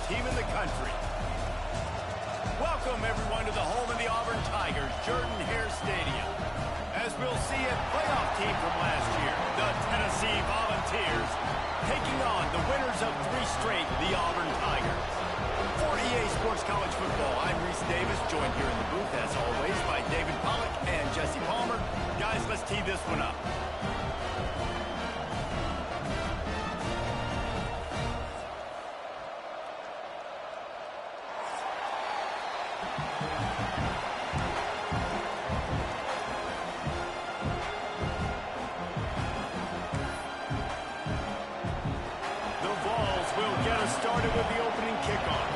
team in the country. Welcome, everyone, to the home of the Auburn Tigers, Jordan-Hare Stadium. As we'll see, a playoff team from last year, the Tennessee Volunteers, taking on the winners of 3 straight, the Auburn Tigers. For EA Sports College Football, I'm Reese Davis, joined here in the booth, as always, by David Pollack and Jesse Palmer. Guys, let's tee this one up. Started with the opening kickoff.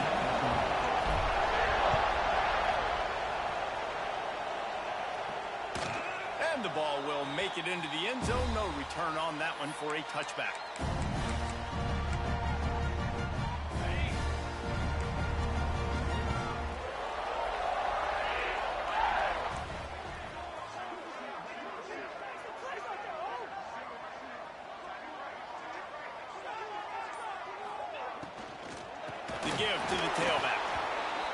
And the ball will make it into the end zone. No return on that one for a touchback. Give to the tailback.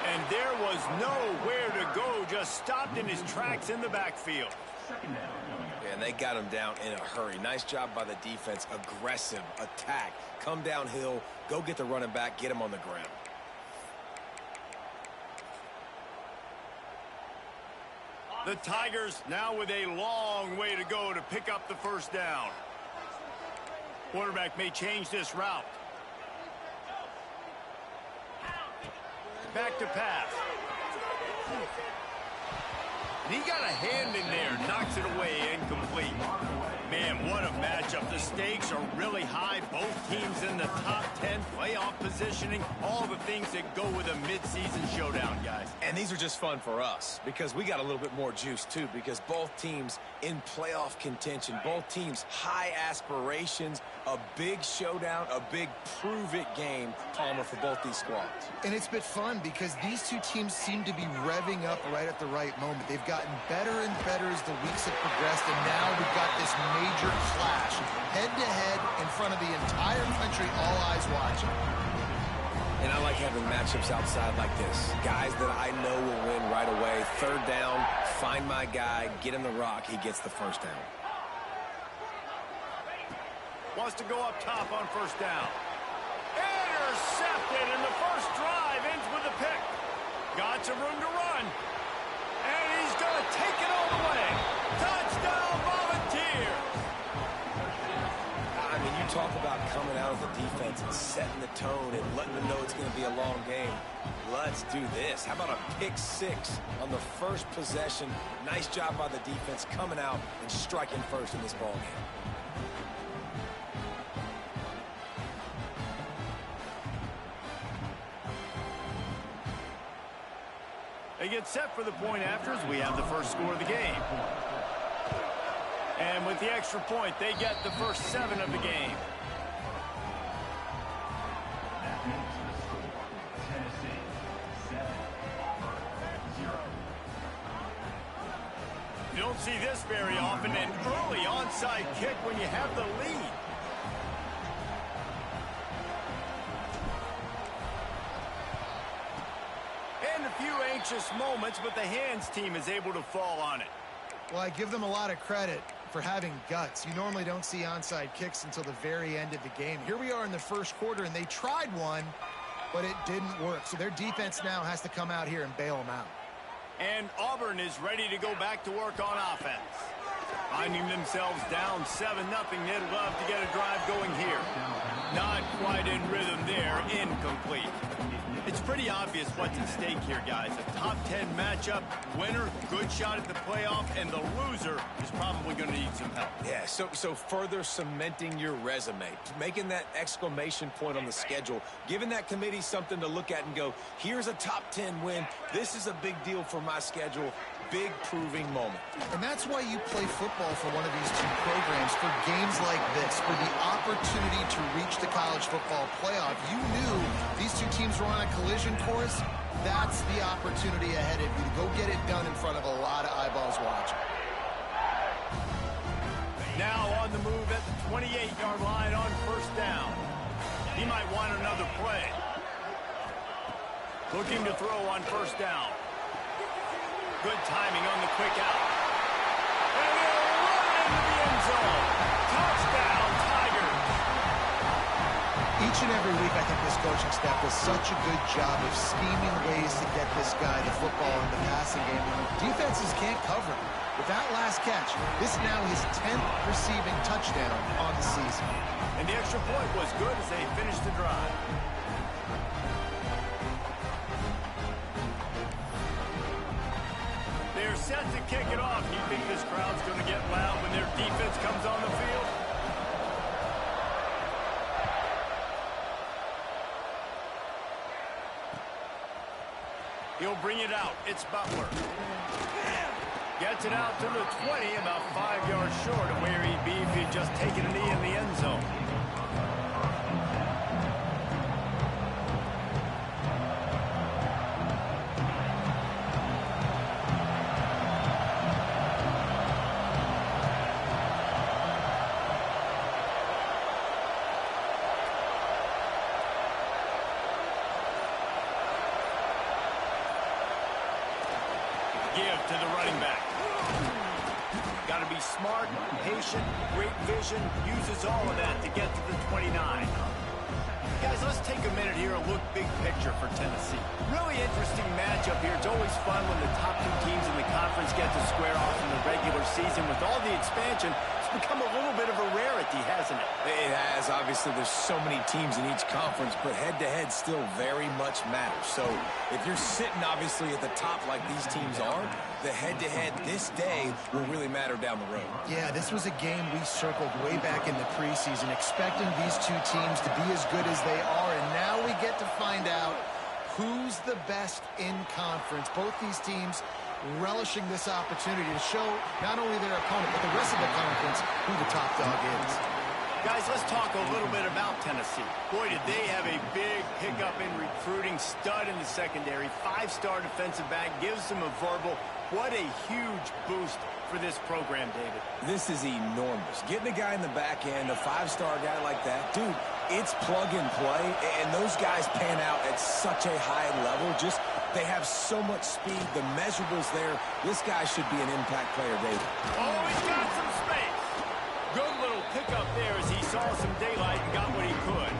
And there was nowhere to go, just stopped in his tracks in the backfield. Yeah, and they got him down in a hurry. Nice job by the defense. Aggressive attack. Come downhill, go get the running back, get him on the ground. The Tigers now with a long way to go to pick up the first down. Quarterback may change this route. Back to pass. And he got a hand in there, knocks it away, incomplete. Man, what a matchup. The stakes are really high. Both teams in the top 10, playoff positioning, all the things that go with a midseason showdown, guys. And these are just fun for us because we got a little bit more juice, too, because both teams in playoff contention, both teams high aspirations, a big showdown, a big prove-it game, Palmer, for both these squads. And it's been fun because these two teams seem to be revving up right at the right moment. They've gotten better and better as the weeks have progressed, and now we've got this major clash, head-to-head in front of the entire country, all eyes watching. And I like having matchups outside like this. Guys that I know will win right away. Third down, find my guy, get him the rock, he gets the first down. Wants to go up top on first down. Intercepted, and the first drive ends with a pick. Got some room to run. And he's going to take it all the way. Touchdown, Volunteers! I mean, you talk about coming out of the defense and setting the tone and letting them know it's going to be a long game. Let's do this. How about a pick 6 on the first possession? Nice job by the defense coming out and striking first in this ball game. They get set for the point after as we have the first score of the game. And with the extra point, they get the first 7 of the game. You don't see this very often, an early onside kick when you have the lead. And a few anxious moments, but the hands team is able to fall on it. Well, I give them a lot of credit for having guts. You normally don't see onside kicks until the very end of the game. Here we are in the first quarter, and they tried one, but it didn't work. So their defense now has to come out here and bail them out. And Auburn is ready to go back to work on offense. Finding themselves down 7-0, they'd love to get a drive going here. Not quite in rhythm there, incomplete. It's pretty obvious what's at stake here, guys. A top 10 matchup, winner, good shot at the playoff, and the loser is probably going to need some help. Yeah, so further cementing your resume, making that exclamation point on the schedule, giving that committee something to look at and go, here's a top 10 win. This is a big deal for my schedule. Big proving moment. And that's why you play football for one of these two programs, for games like this, for the opportunity to reach the college football playoff. You knew these two teams were on a collision course. That's the opportunity ahead of you to go get it done in front of a lot of eyeballs watching. Now on the move at the 28-yard line on first down. He might want another play. Looking to throw on first down. Good timing on the quick out. And he'll run it into the end zone. Touchdown, Tigers. Each and every week, I think this coaching staff does such a good job of scheming ways to get this guy the football in the passing game. And defenses can't cover him. With that last catch, this is now his 10th receiving touchdown on the season. And the extra point was good as they finished the drive. They're set to kick it off. You think this crowd's going to get loud when their defense comes on the field? He'll bring it out. It's Butler. Gets it out to the 20, about 5 yards short of where he'd be if he'd just taken a knee in the end zone. Give to the running back. Got to be smart, patient, great vision, uses all of that to get to the 29. Guys, let's take a minute here and look big picture for Tennessee. Really interesting matchup here. It's always fun when the top two teams in the conference get to square off in the regular season. With all the expansion, it's become a little bit of a rarity, hasn't it? It has. Obviously, there's so many teams in each conference, but head-to-head still very much matters. So if you're sitting, obviously, at the top like these teams are, the head-to-head this day will really matter down the road. Yeah, this was a game we circled way back in the preseason, expecting these two teams to be as good as they are, and now we get to find out who's the best in conference. Both these teams relishing this opportunity to show not only their opponent, but the rest of the conference who the top dog is. Guys, let's talk a little bit about Tennessee. Boy, did they have a big pickup in recruiting. Stud in the secondary. 5-star defensive back. Gives them a verbal. What a huge boost for this program, David. This is enormous. Getting a guy in the back end, a 5-star guy like that, dude, it's plug and play, and those guys pan out at such a high level. Just, they have so much speed. The measurables there. This guy should be an impact player, David. Oh, he's got some space. Good little pickup there as he saw some daylight and got what he could.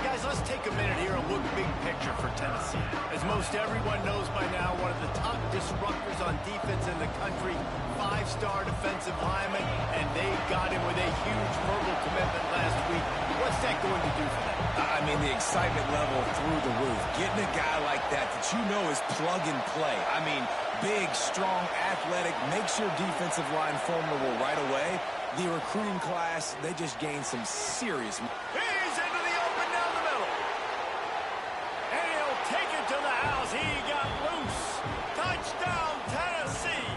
Guys, let's take a minute here and look big picture for Tennessee. As most everyone knows by now, one of the top disruptors on defense in the country, 5-star defensive lineman, and they got him with a huge verbal commitment last week. What's that going to do for them? I mean, the excitement level through the roof. Getting a guy like that you know is plug and play. I mean, big, strong, athletic, makes your defensive line formidable right away. The recruiting class, they just gained some serious... He's into the open down the middle. And he'll take it to the house. He got loose. Touchdown, Tennessee.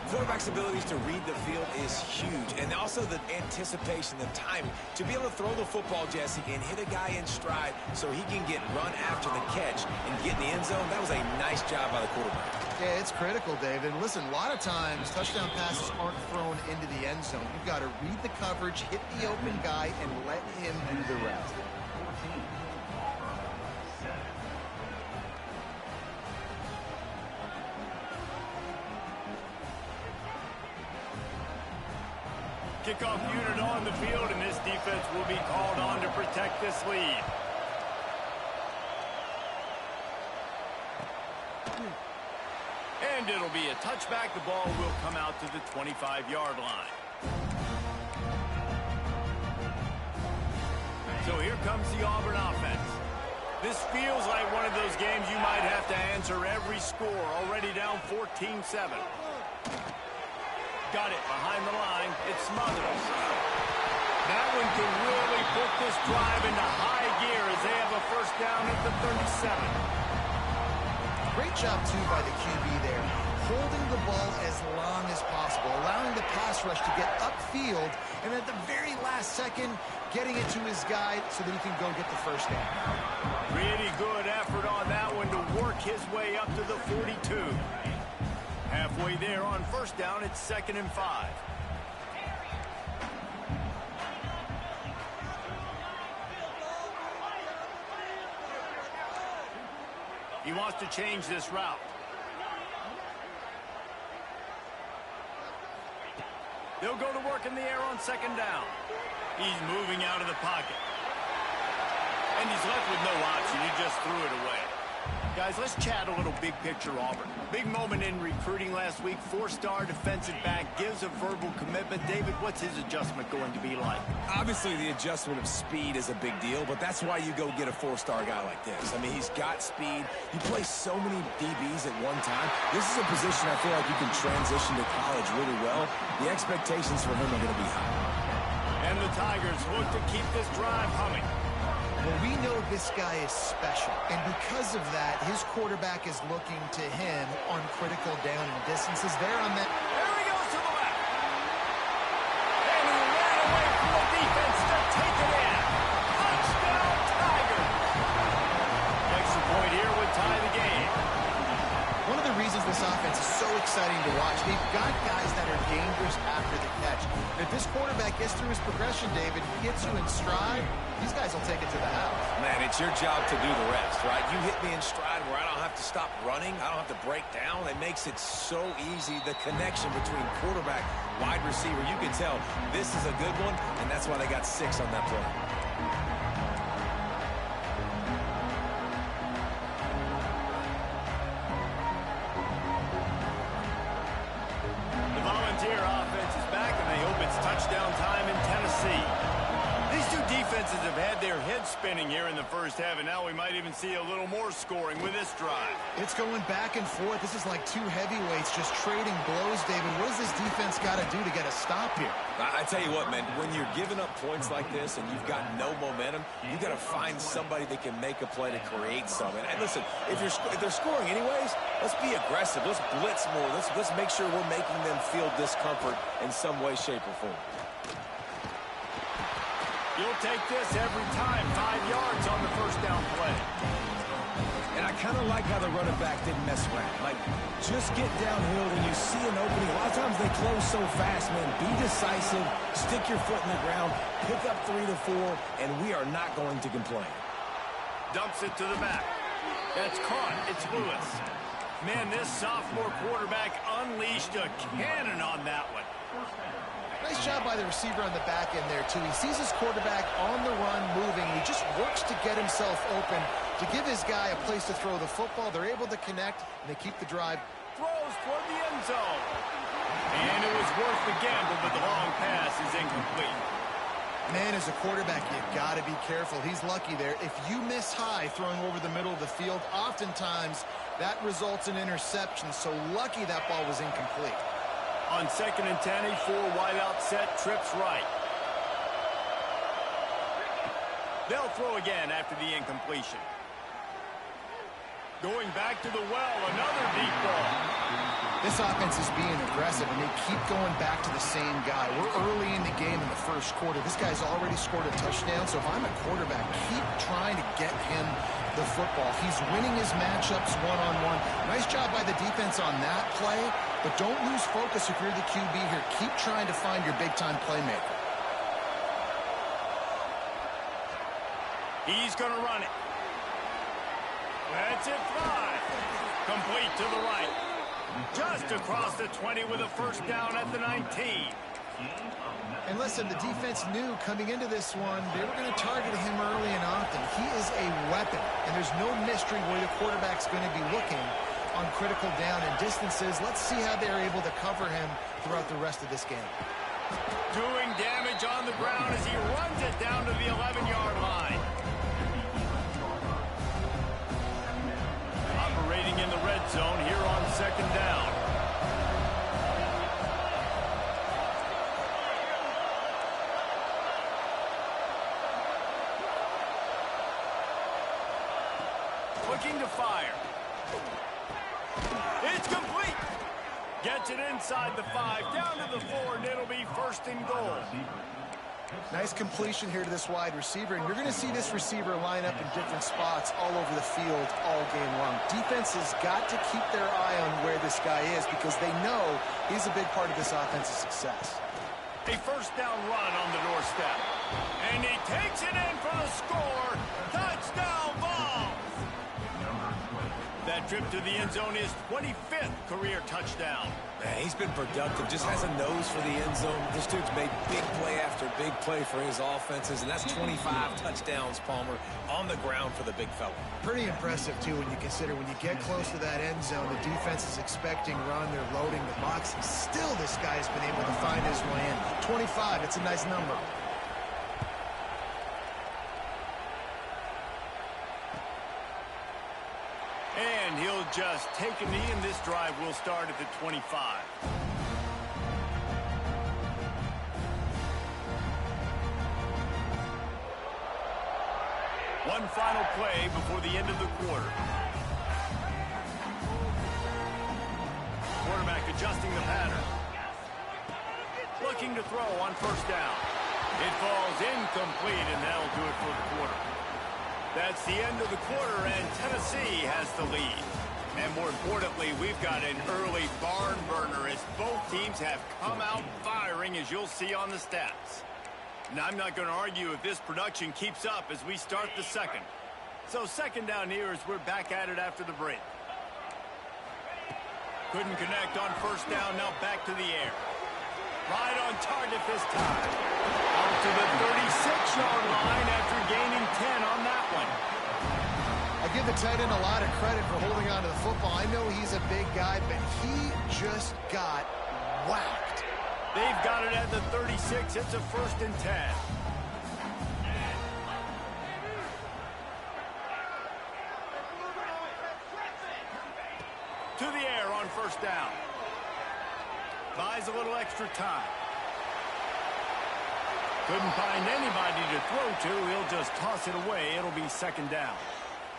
Quarterback's abilities to read the field is huge, and also the anticipation, the timing. To be able to throw the football, Jesse, and hit a guy in stride so he can get run after the catch and get in the end zone, that was a nice job by the quarterback. Yeah, it's critical, David. Listen, a lot of times touchdown passes aren't thrown into the end zone. You've got to read the coverage, hit the open guy, and let him do the rest. Kickoff unit on the field, and this defense will be called on to protect this lead. And it'll be a touchback. The ball will come out to the 25-yard line. So here comes the Auburn offense. This feels like one of those games you might have to answer every score. Already down 14-7. Got it behind the line. It's Smothers. That one can really put this drive into high gear as they have a first down at the 37. Great job, too, by the QB there. Holding the ball as long as possible, allowing the pass rush to get upfield, and at the very last second, getting it to his guy so that he can go get the first down. Pretty good effort on that one to work his way up to the 42. Halfway there on first down, it's 2nd and 5. He wants to change this route. They'll go to work in the air on second down. He's moving out of the pocket. And he's left with no option. He just threw it away. Guys, let's chat a little big picture Auburn. Big moment in recruiting last week. 4-star defensive back gives a verbal commitment. David, what's his adjustment going to be like? Obviously, the adjustment of speed is a big deal, but that's why you go get a 4-star guy like this. I mean, he's got speed. He plays so many DBs at one time. This is a position I feel like you can transition to college really well. The expectations for him are going to be high. And the Tigers look to keep this drive humming. Well, we know this guy is special, and because of that, his quarterback is looking to him on critical down and distances. There on that. There he goes to the left. And he ran away from the defense to take it in. Touchdown, Tigers. Extra point here would tie the game. One of the reasons this offense is so exciting to watch, they've got guys that are dangerous after the catch. If this quarterback gets through his progression, David, gets you in stride, these guys will take it to the house. Man, it's your job to do the rest, right? You hit me in stride where I don't have to stop running. I don't have to break down. It makes it so easy. The connection between quarterback, wide receiver, you can tell this is a good one, and that's why they got 6 on that play. Touchdown time in Tennessee. These two defenses have had their heads spinning here in the first half, and now we might even see a little more scoring with this drive. It's going back and forth. This is like two heavyweights just trading blows, David. What does this defense got to do to get a stop here? I tell you what, man, when you're giving up points like this and you've got no momentum, you got to find somebody that can make a play to create something. And listen, if they're scoring anyways, let's be aggressive. Let's blitz more. Let's make sure we're making them feel discomfort in some way, shape, or form. You'll take this every time. 5 yards on the first down play. And I kind of like how the running back didn't mess around. Like, just get downhill when you see an opening. A lot of times they close so fast, man. Be decisive, stick your foot in the ground, pick up 3 to 4, and we are not going to complain. Dumps it to the back. That's caught. It's Lewis. Man, this sophomore quarterback unleashed a cannon on that one. Nice job by the receiver on the back end there, too. He sees his quarterback on the run moving. He just works to get himself open to give his guy a place to throw the football. They're able to connect, and they keep the drive. Throws toward the end zone. And it was worth the gamble, but the long pass is incomplete. Man, as a quarterback, you got to be careful. He's lucky there. If you miss high throwing over the middle of the field, oftentimes that results in interception. So lucky that ball was incomplete. On 2nd and 10, a 4 wideout set, trips right. They'll throw again after the incompletion. Going back to the well, another deep ball. This offense is being aggressive, and they keep going back to the same guy. We're early in the game in the first quarter. This guy's already scored a touchdown, so if I'm a quarterback, keep trying to get him the football. He's winning his matchups one-on-one. Nice job by the defense on that play, but don't lose focus if you're the QB here. Keep trying to find your big-time playmaker. He's going to run it. That's it, fly. Complete to the right. Just across the 20 with a first down at the 19. And listen, the defense knew coming into this one, they were going to target him early and often. He is a weapon, and there's no mystery where the quarterback's going to be looking on critical down and distances. Let's see how they're able to cover him throughout the rest of this game. Doing damage on the ground as he runs it down to the 11-yard line. Operating in the red zone here on 2nd down. Looking to fire. It's complete. Gets it inside the 5, down to the 4, and it'll be 1st and goal. Nice completion here to this wide receiver, and you're going to see this receiver line up in different spots all over the field all game long. Defense has got to keep their eye on where this guy is because they know he's a big part of this offense's success. A first down run on the doorstep. And he takes it in for the score. Touchdown, Vols! That trip to the end zone is 25th career touchdown. Man, he's been productive, just has a nose for the end zone. This dude's made big play after big play for his offenses, and that's 25 touchdowns, Palmer, on the ground for the big fella. Pretty impressive, too, when you consider when you get close to that end zone, the defense is expecting run, they're loading the box, and still this guy's been able to find his way in. 25, it's a nice number. And he'll just take a knee, and this drive will start at the 25. One final play before the end of the quarter. Quarterback adjusting the pattern. Looking to throw on first down. It falls incomplete, and that'll do it for the quarter. That's the end of the quarter, and Tennessee has the lead. And more importantly, we've got an early barn burner as both teams have come out firing, as you'll see on the stats. And I'm not going to argue if this production keeps up as we start the second. So second down here as we're back at it after the break. Couldn't connect on first down, now back to the air. Right on target this time. Out to the 36-yard line after gaining 10 on that one. I give the tight end a lot of credit for holding on to the football. I know he's a big guy, but he just got whacked. They've got it at the 36. It's a 1st and 10. To the air on first down. Buys a little extra time. Couldn't find anybody to throw to. He'll just toss it away. It'll be second down.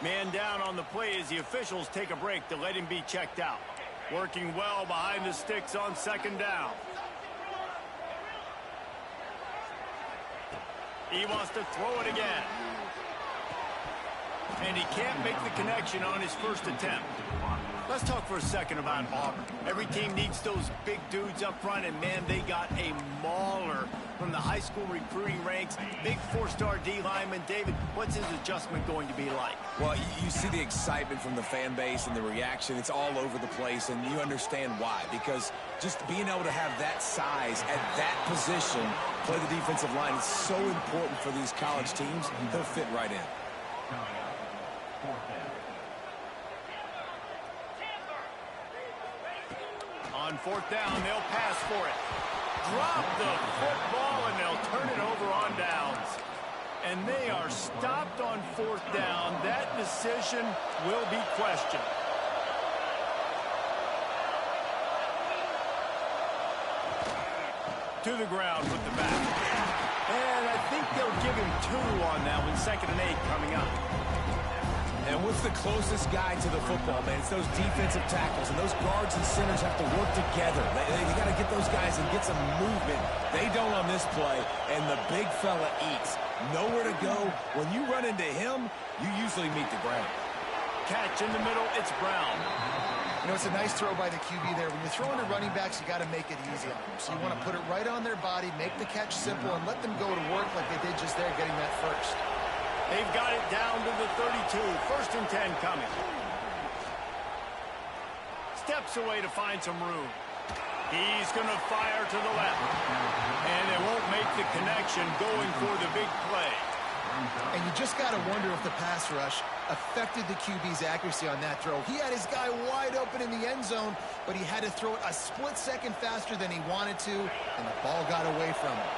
Man down on the play as the officials take a break to let him be checked out. Working well behind the sticks on second down. He wants to throw it again. And he can't make the connection on his first attempt. Let's talk for a second about Auburn. Every team needs those big dudes up front, and, man, they got a mauler from the high school recruiting ranks. Big 4-star D lineman. David, what's his adjustment going to be like? Well, you see the excitement from the fan base and the reaction. It's all over the place, and you understand why. Because just being able to have that size at that position, play the defensive line, is so important for these college teams. He'll fit right in. On fourth down, they'll pass for it. Drop the football, and they'll turn it over on downs. And they are stopped on fourth down. That decision will be questioned. To the ground with the back. And I think they'll give him 2 on that one. 2nd and 8 coming up. And what's the closest guy to the football, man? It's those defensive tackles, and those guards and centers have to work together. They got to get those guys and get some movement. They don't on this play, and the big fella eats. Nowhere to go. When you run into him, you usually meet the ground. Catch in the middle, it's Brown. You know, it's a nice throw by the QB there. When you're throwing to running backs, you got to make it easy on them. So you want to put it right on their body, make the catch simple, and let them go to work like they did just there, getting that first. They've got it down to the 32. 1st and 10 coming. Steps away to find some room. He's going to fire to the left. And it won't make the connection going for the big play. And you just got to wonder if the pass rush affected the QB's accuracy on that throw. He had his guy wide open in the end zone, but he had to throw it a split second faster than he wanted to, and the ball got away from him.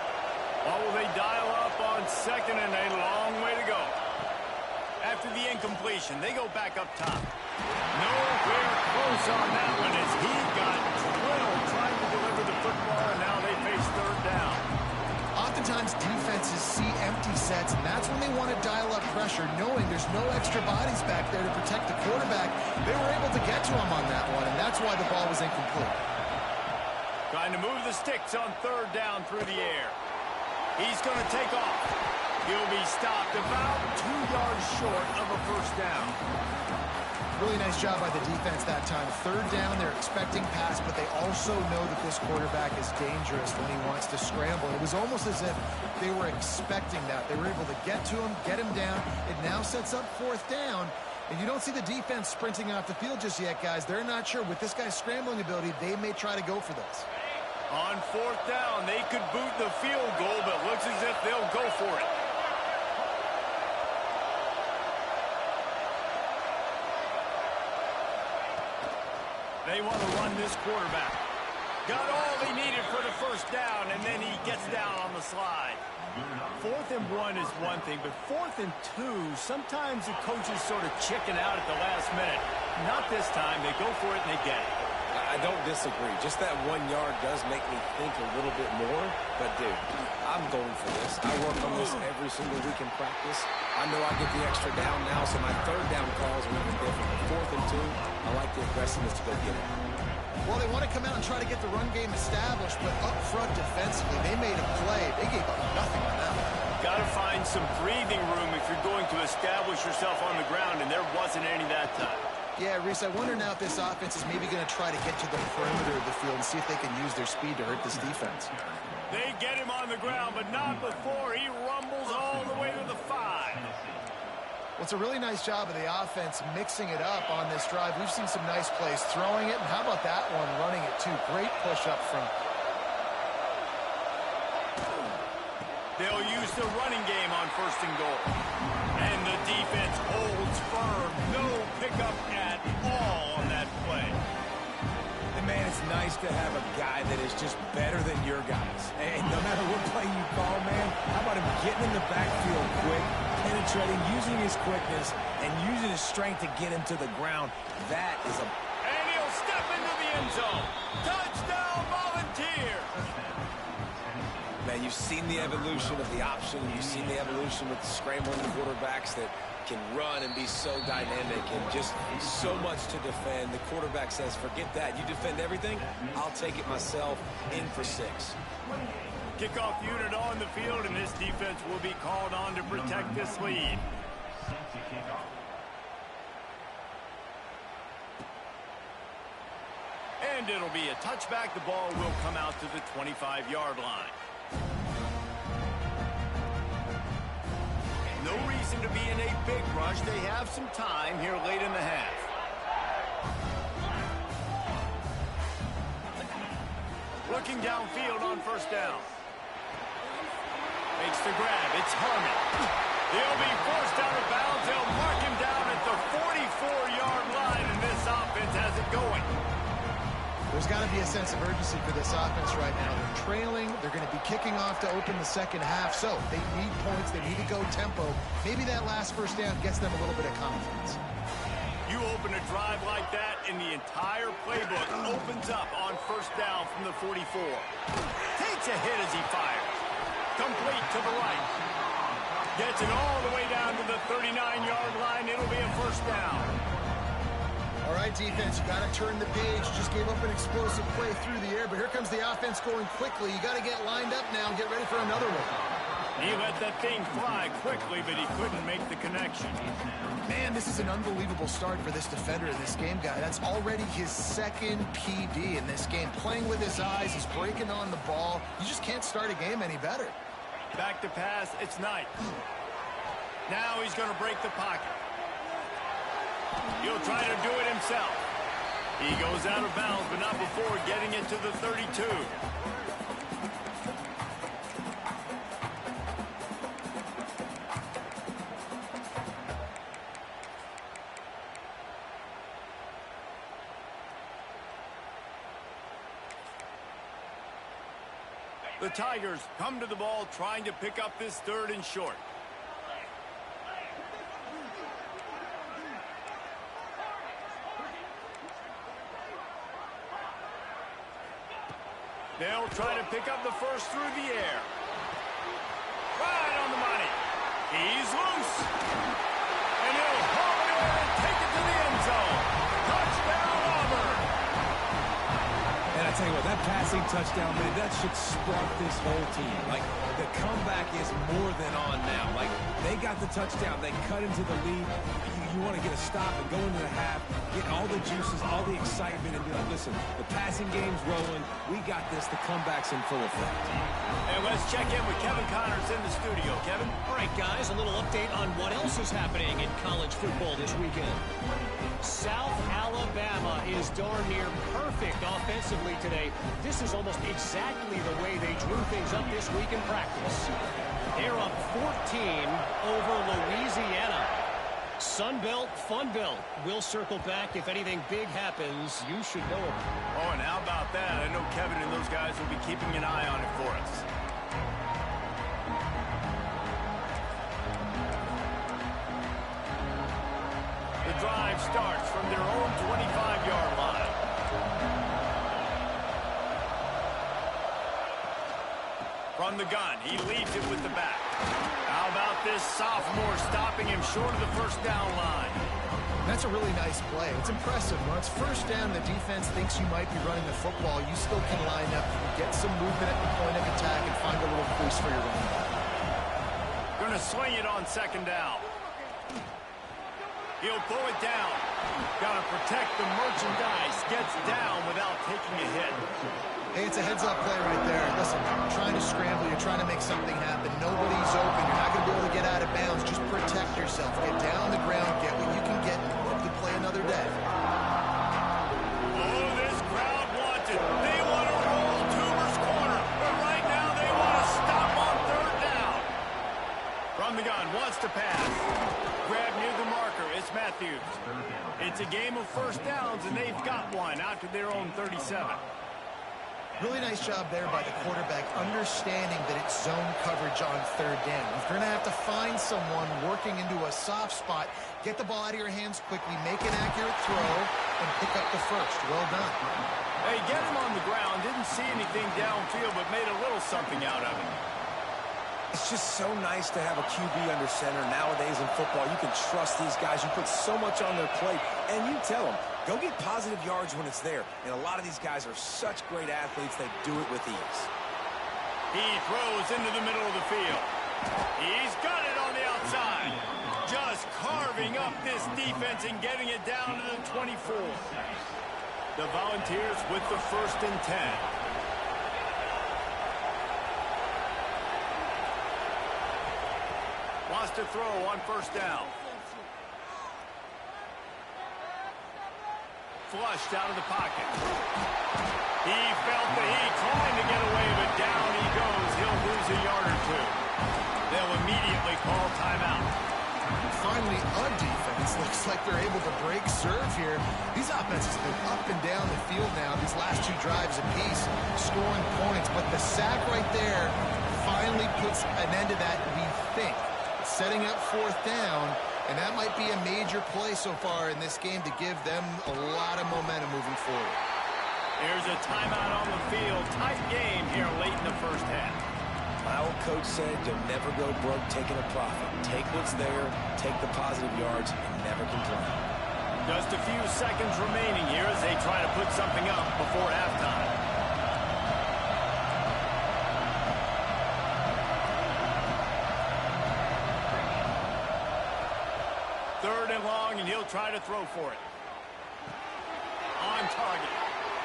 Well, will they dial up on 2nd and a long way to go? After the incompletion, they go back up top. Nowhere close on that one as he got drilled trying to deliver the football, and now they face 3rd down. Oftentimes, defenses see empty sets, and that's when they want to dial up pressure, knowing there's no extra bodies back there to protect the quarterback. They were able to get to him on that one, and that's why the ball was incomplete. Trying to move the sticks on 3rd down through the air. He's going to take off. He'll be stopped about 2 yards short of a 1st down. Really nice job by the defense that time. 3rd down, they're expecting pass, but they also know that this quarterback is dangerous when he wants to scramble. It was almost as if they were expecting that. They were able to get to him, get him down. It now sets up 4th down, And you don't see the defense sprinting off the field just yet, guys. They're not sure. With this guy's scrambling ability, they may try to go for this. On fourth down, they could boot the field goal, but looks as if they'll go for it. They want to run this quarterback. Got all he needed for the first down, and then he gets down on the slide. 4th and 1 is one thing, but 4th and 2, sometimes the coaches sort of chicken out at the last minute. Not this time. They go for it, and they get it. I don't disagree. Just that 1 yard does make me think a little bit more. But, dude, I'm going for this. I work on this every single week in practice. I know I get the extra down now, so my 3rd down calls are even different. But 4th and 2, I like the aggressiveness to go get it. Well, they want to come out and try to get the run game established, but up front defensively, they made a play. They gave up nothing on that one. Got to find some breathing room if you're going to establish yourself on the ground, and there wasn't any that time. Yeah, Reese, I wonder now if this offense is maybe going to try to get to the perimeter of the field and see if they can use their speed to hurt this defense. They get him on the ground, but not before he rumbles all the way to the 5. Well, it's a really nice job of the offense mixing it up on this drive. We've seen some nice plays throwing it, and how about that one running it too? Great push up front. They'll use the running game on 1st and goal. And the defense holds firm. No pickup at all on that play. And, man, it's nice to have a guy that is just better than your guys. And no matter what play you call, man, how about him getting in the backfield quick, penetrating, using his quickness, and using his strength to get him to the ground. That is a... And he'll step into the end zone. Touchdown, Volunteers! Man, you've seen the evolution of the option. You've seen the evolution with the scrambling quarterbacks that can run and be so dynamic and just so much to defend. The quarterback says, forget that. You defend everything, I'll take it myself. In for 6. Kickoff unit on the field, and this defense will be called on to protect this lead. And it'll be a touchback. The ball will come out to the 25-yard line. No reason to be in a big rush. They have some time here late in the half. Looking downfield on 1st down. Makes the grab. It's Harmon. They'll be forced out of bounds. They'll mark him down at the 44-yard line, and this offense has it going. There's got to be a sense of urgency for this offense right now. They're trailing. They're going to be kicking off to open the 2nd half. So they need points. They need to go tempo. Maybe that last 1st down gets them a little bit of confidence. You open a drive like that, and the entire playbook opens up on 1st down from the 44. Takes a hit as he fires. Complete to the right. Gets it all the way down to the 39-yard line. It'll be a 1st down. All right, defense, you got to turn the page. Just gave up an explosive play through the air, but here comes the offense going quickly. You got to get lined up now and get ready for another one. He let that thing fly quickly, but he couldn't make the connection. Man, this is an unbelievable start for this defender in this game, guy. That's already his 2nd PD in this game. Playing with his eyes, he's breaking on the ball. You just can't start a game any better. Back to pass, it's Knight. Now he's going to break the pocket. He'll try to do it himself. He goes out of bounds, but not before getting it to the 32. The Tigers come to the ball trying to pick up this 3rd and short. They'll try to pick up the first through the air. Right on the money. He's loose. And he'll haul it in and take it to the end zone. Touchdown, Auburn. And I tell you what, that that passing touchdown, man, that should spark this whole team. Like, the comeback is more than on now. Like, they got the touchdown. They cut into the lead. You want to get a stop and go into the half, get all the juices, all the excitement, and be like, listen, the passing game's rolling. We got this. The comeback's in full effect. And let's check in with Kevin Connors in the studio. Kevin? All right, guys, a little update on what else is happening in college football this weekend. South Alabama is darn near perfect offensively today. This is almost exactly the way they drew things up this week in practice. They're up 14 over Louisiana. Sun Belt, Fun Belt. We'll circle back. If anything big happens, you should know about it. Oh, and how about that? I know Kevin and those guys will be keeping an eye on it for us. The drive starts from their own 25-yard line. From the gun, he leads it with the back. How about this sophomore stopping him short of the first down line? That's a really nice play. It's impressive. When it's first down, the defense thinks you might be running the football. You still can line up, get some movement at the point of attack, and find a little crease for your running back. Going to swing it on second down. He'll pull it down. Got to protect the merchandise. Gets down without taking a hit. Hey, it's a heads-up play right there. Listen, you're trying to scramble. You're trying to make something happen. Nobody's open. You're not going to be able to get out of bounds. Just protect yourself. Get down on the ground. Get what you can get. Hope to play another day. Oh, this crowd wants it. They want to roll Toomer's corner. But right now they want to stop on third down. From the gun, wants to pass. Grab near the marker. It's Matthews. It's a game of first downs, and they've got one out to their own 37. Really nice job there by the quarterback, understanding that it's zone coverage on third down. If you're going to have to find someone working into a soft spot, get the ball out of your hands quickly, make an accurate throw, and pick up the first. Well done. Hey, get him on the ground. Didn't see anything downfield, but made a little something out of it. It's just so nice to have a QB under center. Nowadays in football, you can trust these guys. You put so much on their plate, and you tell them, go get positive yards when it's there. And a lot of these guys are such great athletes, they do it with ease. He throws into the middle of the field. He's got it on the outside. Just carving up this defense and getting it down to the 24. The Volunteers with the 1st and 10. Wants to throw on first down. Flushed out of the pocket. He felt the heat, trying to get away, but down he goes. He'll lose a yard or two. They'll immediately call timeout. Finally, a defense looks like they're able to break serve here. These offenses have been up and down the field now, these last two drives apiece, scoring points. But the sack right there finally puts an end to that, we think. Setting up fourth down, and that might be a major play so far in this game to give them a lot of momentum moving forward. Here's a timeout on the field. Tight game here late in the first half. My old coach said you'll never go broke taking a profit. Take what's there, take the positive yards, and never complain. Just a few seconds remaining here as they try to put something up before halftime. Third and long, and he'll try to throw for it. On target.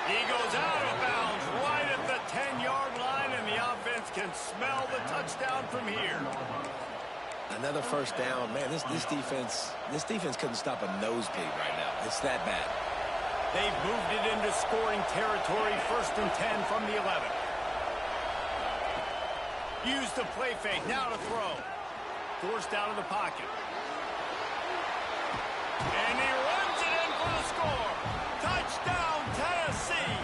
He goes out of bounds right at the 10-yard line, and the offense can smell the touchdown from here. Another first down. Man, this defense couldn't stop a nosebleed right now. It's that bad. They've moved it into scoring territory. 1st and 10 from the 11. Use the play fake. Now to throw. Forced out of the pocket. And he runs it in for the score. Touchdown, Tennessee.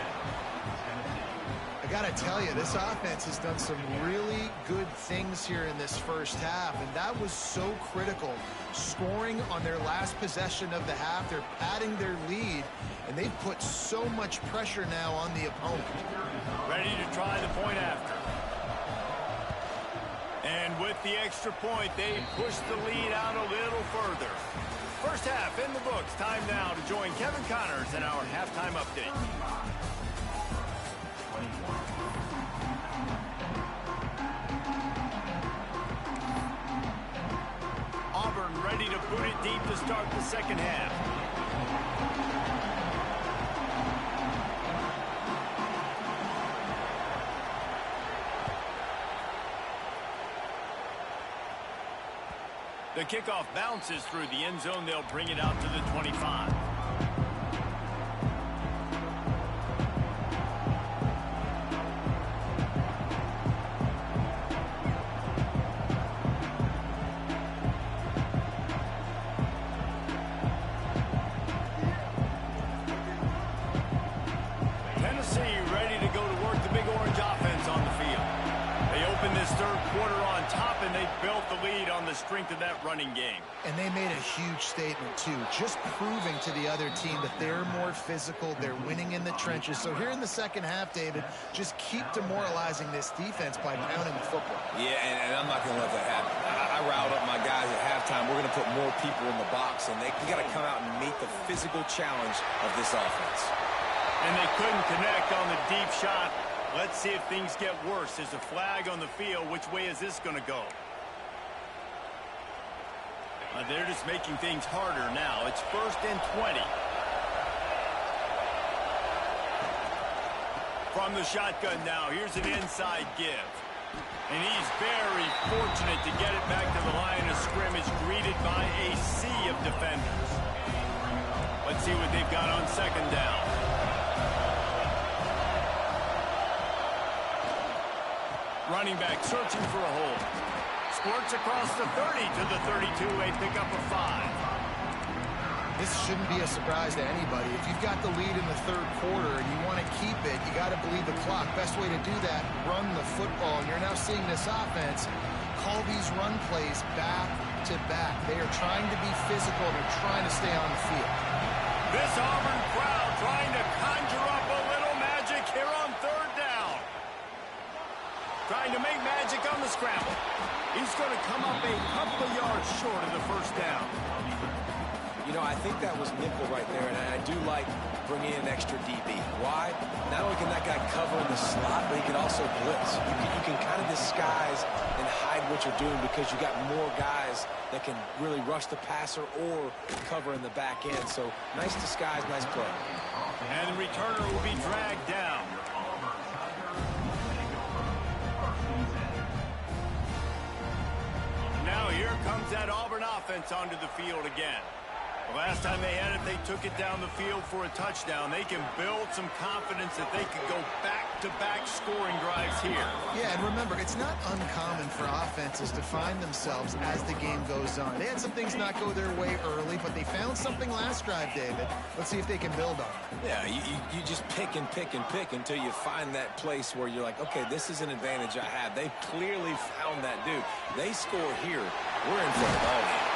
I got to tell you, this offense has done some really good things here in this first half, and that was so critical. Scoring on their last possession of the half, they're padding their lead, and they've put so much pressure now on the opponent. Ready to try the point after. And with the extra point, they push the lead out a little further. First half in the books. Time now to join Kevin Connors in our halftime update. Auburn ready to boot it deep to start the second half. The kickoff bounces through the end zone. They'll bring it out to the 25. Tennessee ready to go to work the big orange offense on the field. They open this third quarter on top, and they built the lead on the strength of that running game. And they made a huge statement, too, just proving to the other team that they're more physical, they're winning in the trenches. So here in the second half, David, just keep demoralizing this defense by pounding the football. Yeah, and I'm not going to let that happen. I riled up my guys at halftime. We're going to put more people in the box, and we got to come out and meet the physical challenge of this offense. And they couldn't connect on the deep shot. Let's see if things get worse. There's a flag on the field. Which way is this going to go? They're just making things harder now. It's 1st and 20. From the shotgun now, here's an inside give. And he's very fortunate to get it back to the line of scrimmage, greeted by a sea of defenders. Let's see what they've got on second down. Running back searching for a hole. Squirts across the 30 to the 32. A pickup of 5. This shouldn't be a surprise to anybody. If you've got the lead in the third quarter and you want to keep it, you got to believe the clock. Best way to do that, run the football. And you're now seeing this offense call these run plays back to back. They are trying to be physical. They're trying to stay on the field. This Auburn crowd trying to conjure up a little magic here on third down. Trying to make magic on the scramble. He's going to come up a couple of yards short of the first down. You know, I think that was nickel right there, and I do like bringing in an extra DB. Why? Not only can that guy cover in the slot, but he can also blitz. You can kind of disguise and hide what you're doing because you got more guys that can really rush the passer or cover in the back end. So nice disguise, nice play. And the returner will be dragged down. Now here comes that Auburn offense onto the field again. The last time they had it, they took it down the field for a touchdown. They can build some confidence that they could go back-to-back scoring drives here. Yeah, and remember, it's not uncommon for offenses to find themselves as the game goes on. They had some things not go their way early, but they found something last drive, David. Let's see if they can build on it. Yeah, you just pick and pick and pick until you find that place where you're like, okay, this is an advantage I have. They clearly found that dude. They score here. We're in for a ball game.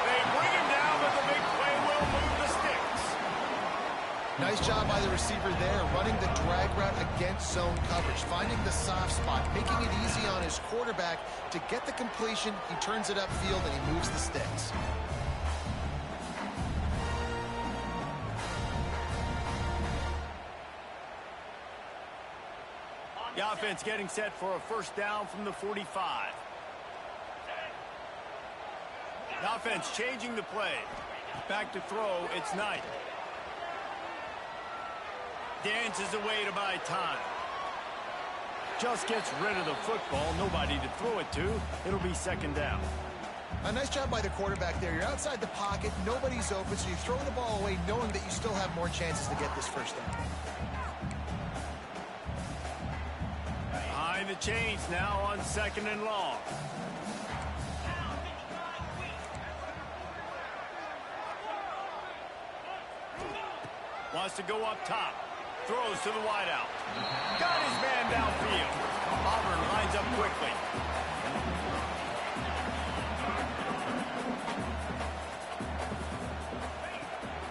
They bring him down, but the big play will move the sticks. Nice job by the receiver there, running the drag route against zone coverage, finding the soft spot, making it easy on his quarterback to get the completion. He turns it upfield, and he moves the sticks. The offense getting set for a first down from the 45. The offense changing the play. Back to throw, it's Knight. Dances away to buy time. Just gets rid of the football. Nobody to throw it to. It'll be second down. A nice job by the quarterback there. You're outside the pocket. Nobody's open, so you throw the ball away knowing that you still have more chances to get this first down. Behind the chains now on second and long. Wants to go up top. Throws to the wideout. Got his man downfield. Auburn lines up quickly.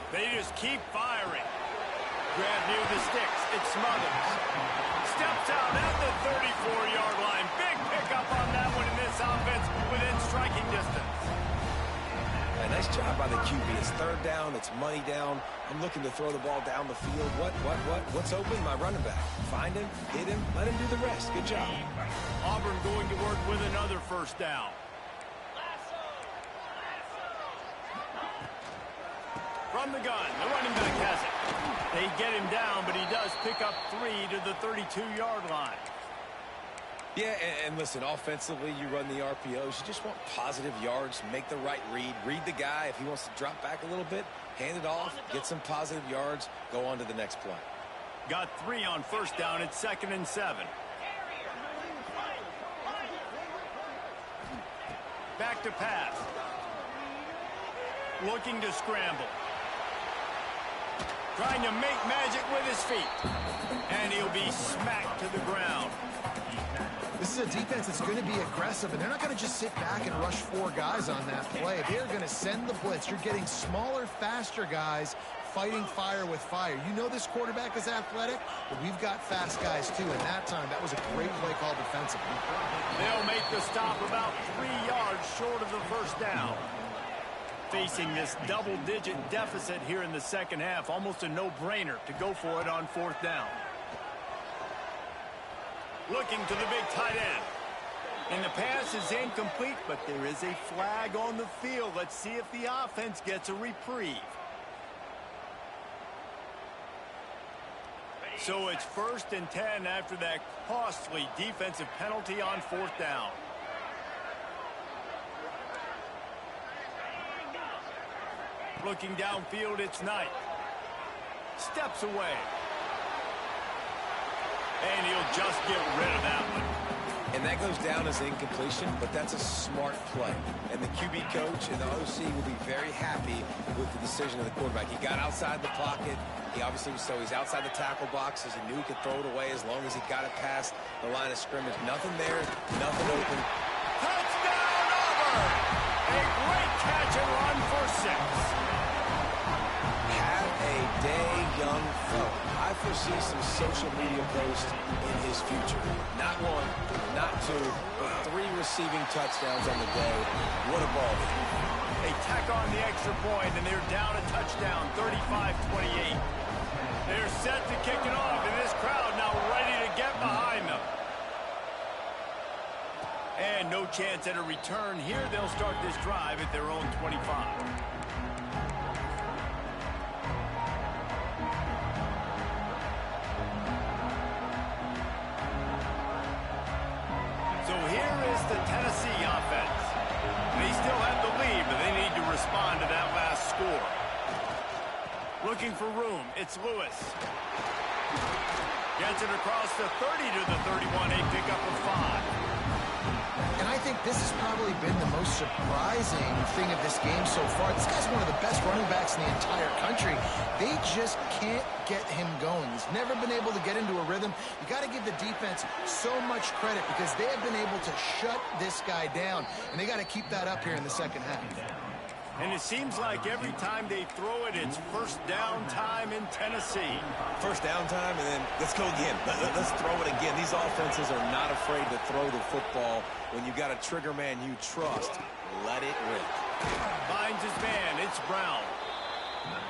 They just keep firing. Grab near the sticks. It's Smothers. Steps out at the 34-yard line. Big pickup on that one in this offense within striking distance. Yeah, nice job by the QB. It's third down. It's money down. I'm looking to throw the ball down the field. What's open? My running back. Find him, hit him, let him do the rest. Good job. Auburn going to work with another first down. From the gun, the running back has it. They get him down, but he does pick up 3 to the 32-yard line. Yeah, and listen, offensively, you run the RPOs. You just want positive yards, make the right read. Read the guy. If he wants to drop back a little bit, hand it off, get some positive yards, go on to the next play. Got 3 on first down. It's 2nd and 7. Back to pass. Looking to scramble. Trying to make magic with his feet. And he'll be smacked to the ground. This is a defense that's going to be aggressive, and they're not going to just sit back and rush 4 guys on that play. They're going to send the blitz. You're getting smaller, faster guys fighting fire with fire. You know this quarterback is athletic, but we've got fast guys too, and that time that was a great play call defensively. They'll make the stop about 3 yards short of the first down. Facing this double-digit deficit here in the second half, almost a no-brainer to go for it on 4th down. Looking to the big tight end. And the pass is incomplete, but there is a flag on the field. Let's see if the offense gets a reprieve. So it's 1st and 10 after that costly defensive penalty on 4th down. Looking downfield, it's Knight. Steps away. And he'll just get rid of that one. And that goes down as incompletion, but that's a smart play. And the QB coach and the OC will be very happy with the decision of the quarterback. He got outside the pocket. He obviously was so he's outside the tackle boxes. He knew he could throw it away as long as he got it past the line of scrimmage. Nothing there, nothing open. Touchdown, Auburn! A great catch and run for 6. Have a day, young fella. I foresee some social media posts in his future. Not 1, not 2, but 3 receiving touchdowns on the day. What a ball game. They tack on the extra point, and they're down a touchdown, 35-28. They're set to kick it off, and this crowd now ready to get behind them. And no chance at a return here. They'll start this drive at their own 25. The Tennessee offense. They still have the lead, but they need to respond to that last score. Looking for room. It's Lewis. Gets it across the 30 to the 31. A pickup of 5. And I think this has probably been the most surprising thing of this game so far. This guy's one of the best running backs in the entire country. They just can't get him going. He's never been able to get into a rhythm. You got to give the defense so much credit because they have been able to shut this guy down, and they got to keep that up here in the second half. And it seems like every time they throw it, it's first down time in Tennessee. First down time, and then let's go again. Let's throw it again. These offenses are not afraid to throw the football. When you've got a trigger man you trust, let it rip. Finds his man. It's Brown.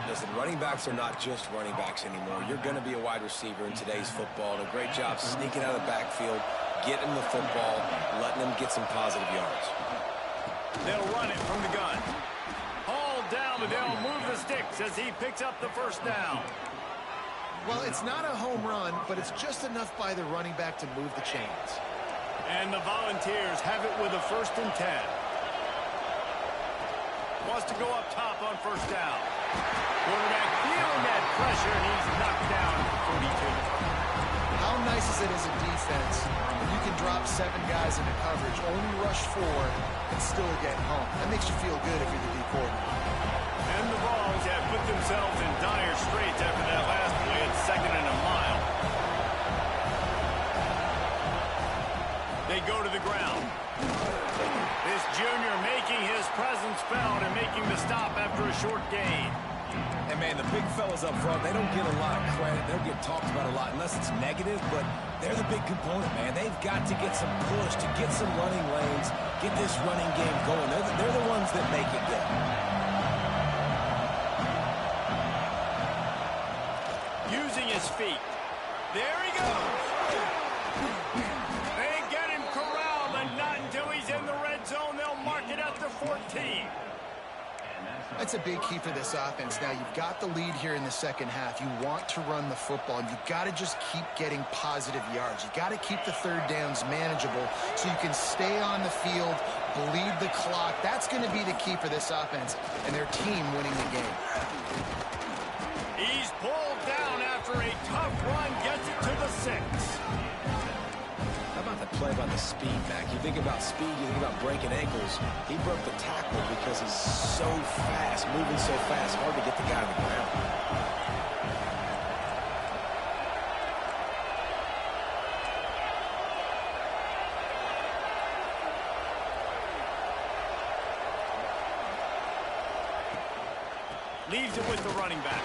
Listen, running backs are not just running backs anymore. You're going to be a wide receiver in today's football. And a great job sneaking out of the backfield, getting the football, letting them get some positive yards. They'll run it from the gun. Hauled down, but they'll move the sticks as he picks up the first down. Well, it's not a home run, but it's just enough by the running back to move the chains. And the Volunteers have it with a 1st and 10. Wants to go up top on first down. Quarterback feeling that pressure, and he's knocked down at 42. How nice is it as a defense when you can drop 7 guys into coverage, only rush 4, and still get home? That makes you feel good if you're the D coordinator. And the Vols have put themselves in dire straits after that last play at 2nd and a mile. They go to the ground. This junior making his presence felt and making the stop after a short gain. And, man, the big fellas up front, they don't get a lot of credit. They don't get talked about a lot unless it's negative, but they're the big component, man. They've got to get some push, to get some running lanes, get this running game going. They're the ones that make it go. his feet. There he goes. They get him corralled, but not until he's in the red zone. They'll mark it at the 14. That's a big key for this offense. Now, you've got the lead here in the second half. You want to run the football, and you've got to just keep getting positive yards. You've got to keep the third downs manageable so you can stay on the field, bleed the clock. That's going to be the key for this offense and their team winning the game. He's pulled down after a tough run, gets it to the 6. How about the play by the speed back? You think about speed, you think about breaking ankles. He broke the tackle because he's so fast, moving so fast, hard to get the guy on the ground. Leaves it with the running back.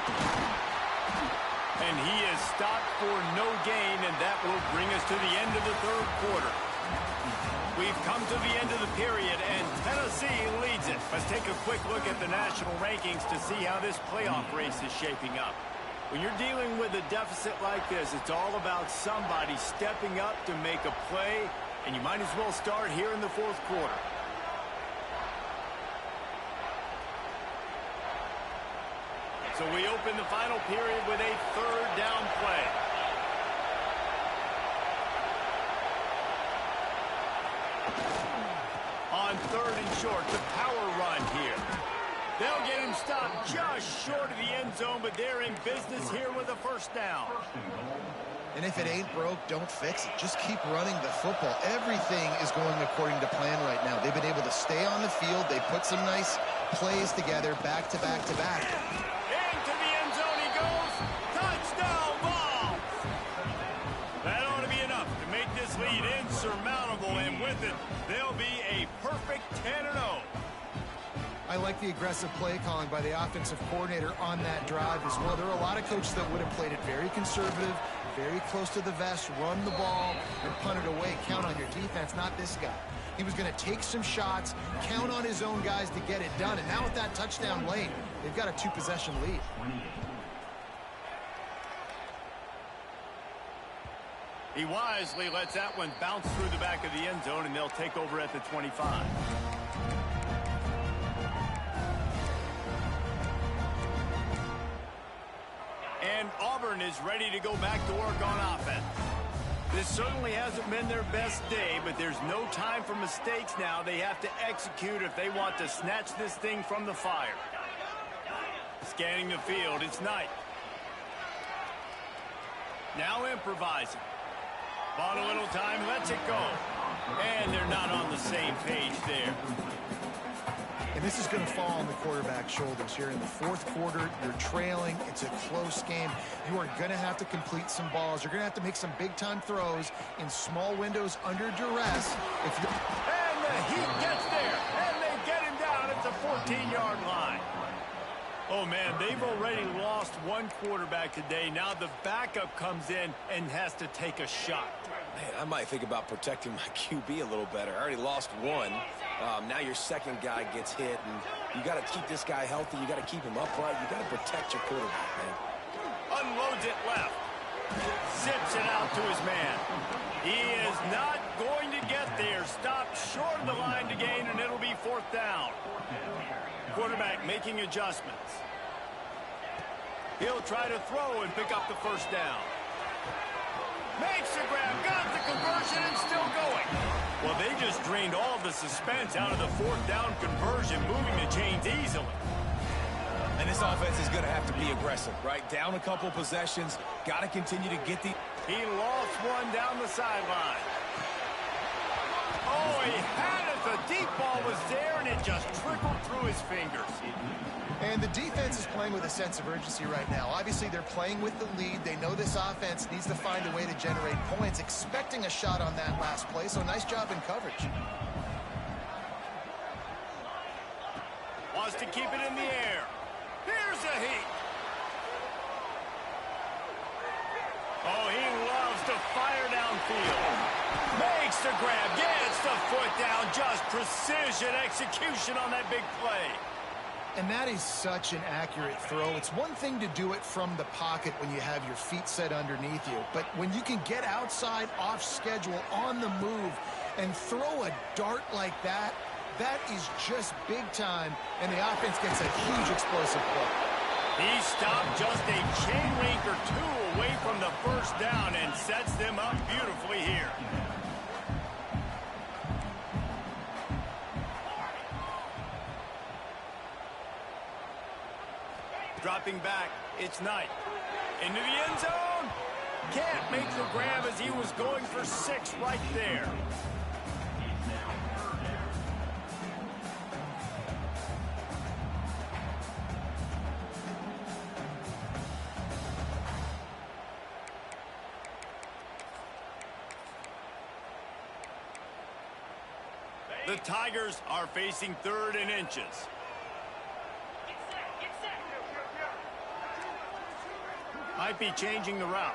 And he is stopped for no gain, and that will bring us to the end of the third quarter. We've come to the end of the period, and Tennessee leads it. Let's take a quick look at the national rankings to see how this playoff race is shaping up. When you're dealing with a deficit like this, it's all about somebody stepping up to make a play, and you might as well start here in the fourth quarter. So we open the final period with a third down play. On third and short, the power run here. They'll get him stopped just short of the end zone, but they're in business here with a first down. And if it ain't broke, don't fix it. Just keep running the football. Everything is going according to plan right now. They've been able to stay on the field. They put some nice plays together back to back to back. Into the end zone he goes. Touchdown ball. That ought to be enough to make this lead insurmountable, and with it, they'll be a perfect 10-0. I like the aggressive play calling by the offensive coordinator on that drive as well. There are a lot of coaches that would have played it very conservative, very close to the vest, run the ball, and punt it away. Count on your defense, not this guy. He was going to take some shots, count on his own guys to get it done. And now with that touchdown late, they've got a 2-possession lead. He wisely lets that one bounce through the back of the end zone, and they'll take over at the 25. And Auburn is ready to go back to work on offense. This certainly hasn't been their best day, but there's no time for mistakes now. They have to execute if they want to snatch this thing from the fire. Scanning the field, it's Knight. Now improvising. Bought a little time, lets it go. And they're not on the same page there. And this is going to fall on the quarterback's shoulders here in the fourth quarter. You're trailing. It's a close game. You are going to have to complete some balls. You're going to have to make some big-time throws in small windows under duress. And the Heat gets there, and they get him down at the 14-yard line. Oh, man, they've already lost one quarterback today. Now the backup comes in and has to take a shot. Man, I might think about protecting my QB a little better. I already lost one. Now your second guy gets hit, and you got to keep this guy healthy. You got to keep him upright. You got to protect your quarterback, man. Unloads it left. Zips it out to his man. He is not going to get there. Stopped short of the line to gain, and it'll be fourth down. Quarterback making adjustments. He'll try to throw and pick up the first down. Makes the grab, got the conversion, and still going. Well, they just drained all the suspense out of the fourth down conversion, moving the chains easily. And this offense is going to have to be aggressive, right? Down a couple possessions, got to continue to get the... He lost one down the sideline. Oh, he had it. The deep ball was there, and it just trickled through his fingers. And the defense is playing with a sense of urgency right now. Obviously, they're playing with the lead. They know this offense needs to find a way to generate points, expecting a shot on that last play, so nice job in coverage. Wants to keep it in the air. Here's a Heat. Oh, he loves to fire downfield. Makes the grab, gets the foot down, just precision execution on that big play. And that is such an accurate throw. It's one thing to do it from the pocket when you have your feet set underneath you, but when you can get outside, off schedule, on the move, and throw a dart like that, that is just big time, and the offense gets a huge explosive play. He stopped just a chain link or two away from the first down and sets them up beautifully here. Dropping back, it's Knight. Into the end zone. Can't make the grab as he was going for 6 right there. The Tigers are facing 3rd and inches. Might be changing the route.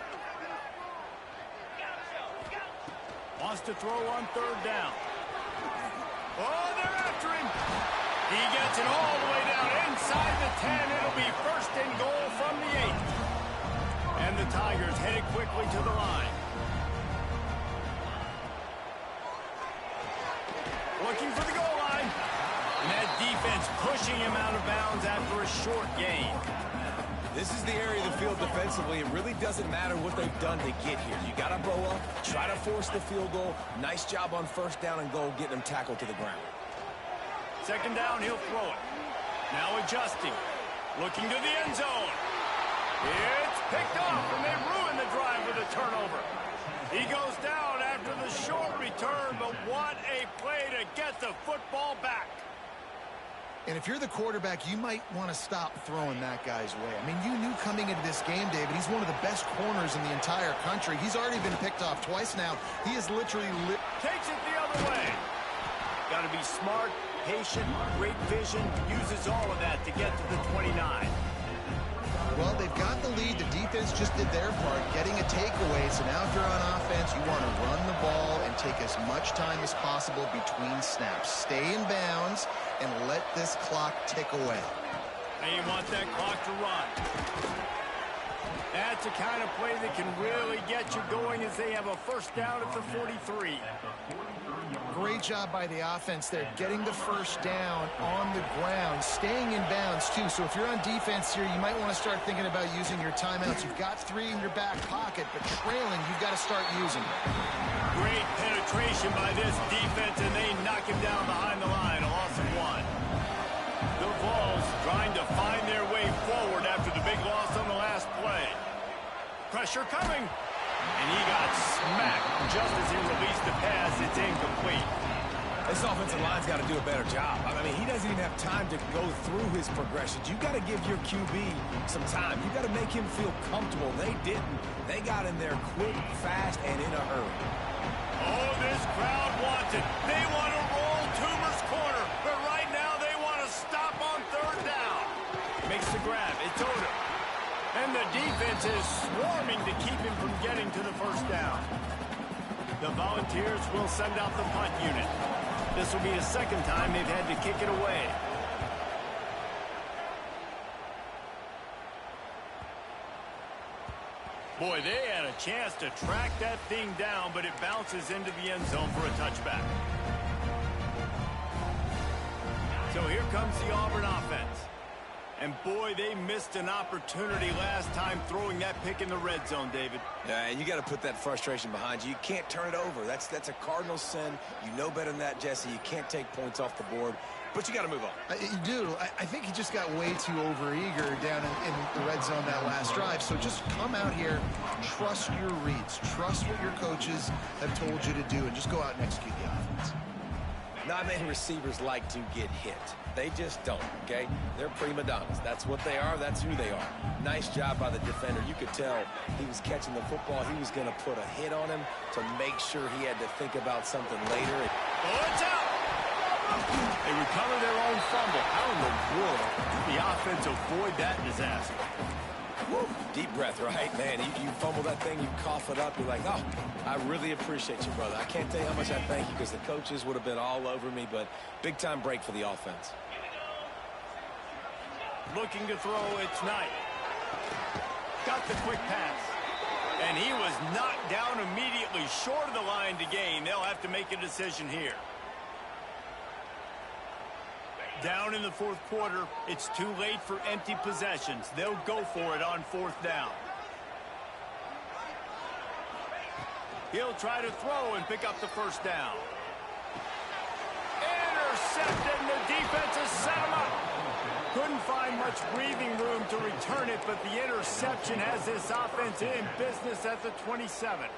Wants to throw on 3rd down. Oh, they're after him. He gets it all the way down inside the 10. It'll be 1st and goal from the 8. And the Tigers headed quickly to the line. Looking for the goal line. And that defense pushing him out of bounds after a short gain. This is the area of the field defensively. It really doesn't matter what they've done to get here. You got to blow up, try to force the field goal. Nice job on 1st down and goal, getting them tackled to the ground. 2nd down, he'll throw it. Now adjusting. Looking to the end zone. It's picked off, and they ruin the drive with a turnover. He goes down after the short return, but what a play to get the football back. And if you're the quarterback, you might want to stop throwing that guy's way. I mean, you knew coming into this game, David, he's one of the best corners in the entire country. He's already been picked off twice now. He is literally... Takes it the other way. Got to be smart, patient, great vision. Uses all of that to get to the 29. Well, they've got the lead. The defense just did their part, getting a takeaway. So now if you're on offense, you want to run the ball and take as much time as possible between snaps. Stay in bounds and let this clock tick away. And you want that clock to run. That's the kind of play that can really get you going as they have a 1st down at the 43. Great job by the offense there, getting the 1st down on the ground, staying in bounds too. So if you're on defense here, you might want to start thinking about using your timeouts. You've got 3 in your back pocket, but trailing, you've got to start using them. Great penetration by this defense, and they knock him down behind the line, a loss of 1. The Vols trying to find their way forward after the big loss on the last play. Pressure coming. And he got smacked just as he released the pass. It's incomplete. This offensive line's got to do a better job. I mean, he doesn't even have time to go through his progressions. You got to give your QB some time. You got to make him feel comfortable. They didn't. They got in there quick, fast, and in a hurry. Oh, this crowd wants it. They want to roll Toomer's corner, but right now they want to stop on 3rd down. Makes the grab. It's Odom. And the defense is swarming to keep him from getting to the 1st down. The Volunteers will send out the punt unit. This will be the 2nd time they've had to kick it away. Boy, they had a chance to track that thing down, but it bounces into the end zone for a touchback. So here comes the Auburn offense. And boy, they missed an opportunity last time throwing that pick in the red zone, David. Yeah, and you got to put that frustration behind you. You can't turn it over. That's a Cardinal sin. You know better than that, Jesse. You can't take points off the board, but you got to move on. You do. I think he just got way too overeager down in the red zone that last drive. So just come out here, trust your reads, trust what your coaches have told you to do, and just go out and execute the offense. Not many receivers like to get hit. They just don't, okay? They're prima donnas. That's what they are. That's who they are. Nice job by the defender. You could tell he was catching the football. He was going to put a hit on him to make sure he had to think about something later. Oh, it's out! They recover their own fumble. How in the world did the offense avoid that disaster? Woo. Deep breath, right? Man, you fumble that thing, you cough it up, you're like, oh, I really appreciate you, brother. I can't tell you how much I thank you because the coaches would have been all over me, but big-time break for the offense. looking to throw. It's Knight. Got the quick pass. And he was knocked down immediately short of the line to gain. They'll have to make a decision here. Down in the fourth quarter, it's too late for empty possessions. They'll go for it on fourth down. He'll try to throw and pick up the first down. Intercepted, and the defense has set him up. Couldn't find much breathing room to return it, but the interception has this offense in business at the 27.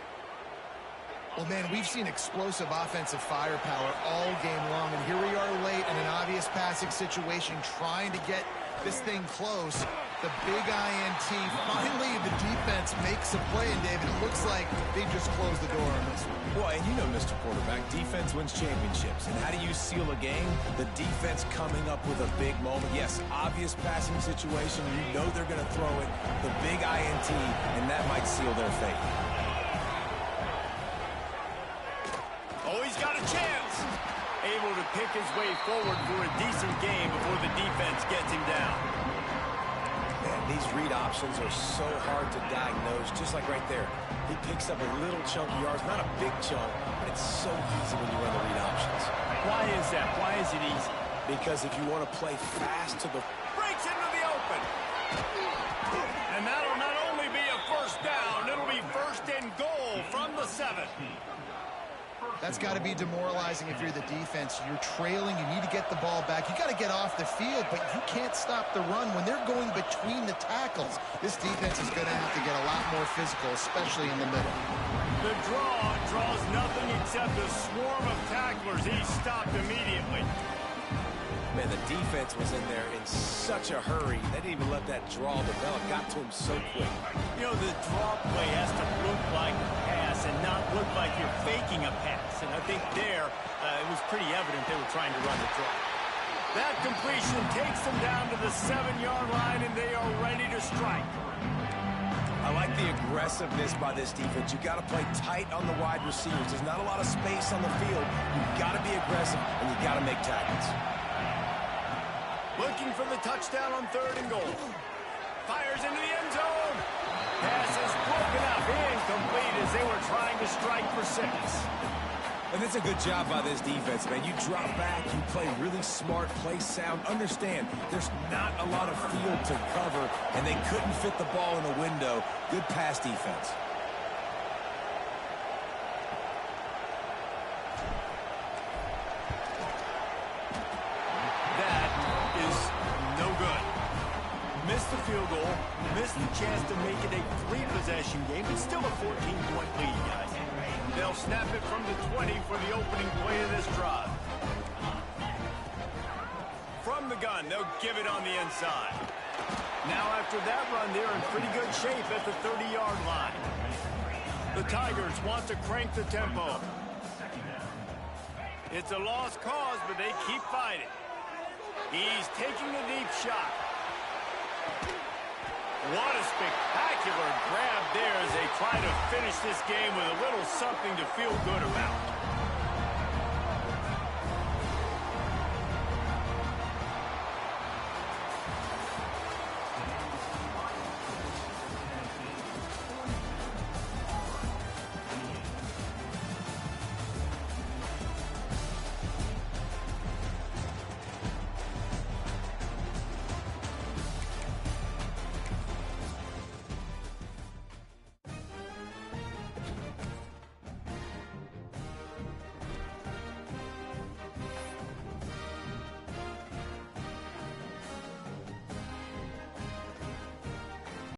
Well, man, we've seen explosive offensive firepower all game long, and here we are late in an obvious passing situation trying to get this thing close. The big INT. Finally, the defense makes a play, and David, it looks like they just closed the door on this one. Well, and you know, Mr. Quarterback, defense wins championships. And how do you seal a game? The defense coming up with a big moment. Yes, obvious passing situation. You know they're going to throw it. The big INT, and that might seal their fate. Oh, he's got a chance. Able to pick his way forward for a decent game before the defense gets him down. Man, these read options are so hard to diagnose, just like right there. He picks up a little chunk of yards, not a big chunk, but it's so easy when you run the read options. Why is that? Why is it easy? Because if you want to play fast to the... Breaks into the open. And that'll not only be a first down, it'll be first and goal from the 7. That's got to be demoralizing if you're the defense. You're trailing. You need to get the ball back. You got to get off the field, but you can't stop the run when they're going between the tackles. This defense is going to have to get a lot more physical, especially in the middle. The draw draws nothing except a swarm of tacklers. He's stopped immediately. Man, the defense was in there in such a hurry. They didn't even let that draw develop. Got to him so quick. You know, the draw play has to look like a pass and not look like you're faking a pass. And I think there, it was pretty evident they were trying to run the draw. That completion takes them down to the 7-yard line, and they are ready to strike. I like the aggressiveness by this defense. You got to play tight on the wide receivers. There's not a lot of space on the field. You got to be aggressive, and you got to make tackles. Looking for the touchdown on 3rd and goal. Fires into the end zone. Pass is broken up, incomplete as they were trying to strike for 6. And it's a good job by this defense, man. You drop back, you play really smart, play sound. Understand, there's not a lot of field to cover, and they couldn't fit the ball in the window. Good pass defense. Missed the field goal, missed the chance to make it a 3-possession game, but still a 14-point lead, guys. They'll snap it from the 20 for the opening play of this drive. From the gun, they'll give it on the inside. Now after that run, they're in pretty good shape at the 30-yard line. The Tigers want to crank the tempo. It's a lost cause, but they keep fighting. He's taking a deep shot. What a spectacular grab there as they try to finish this game with a little something to feel good about.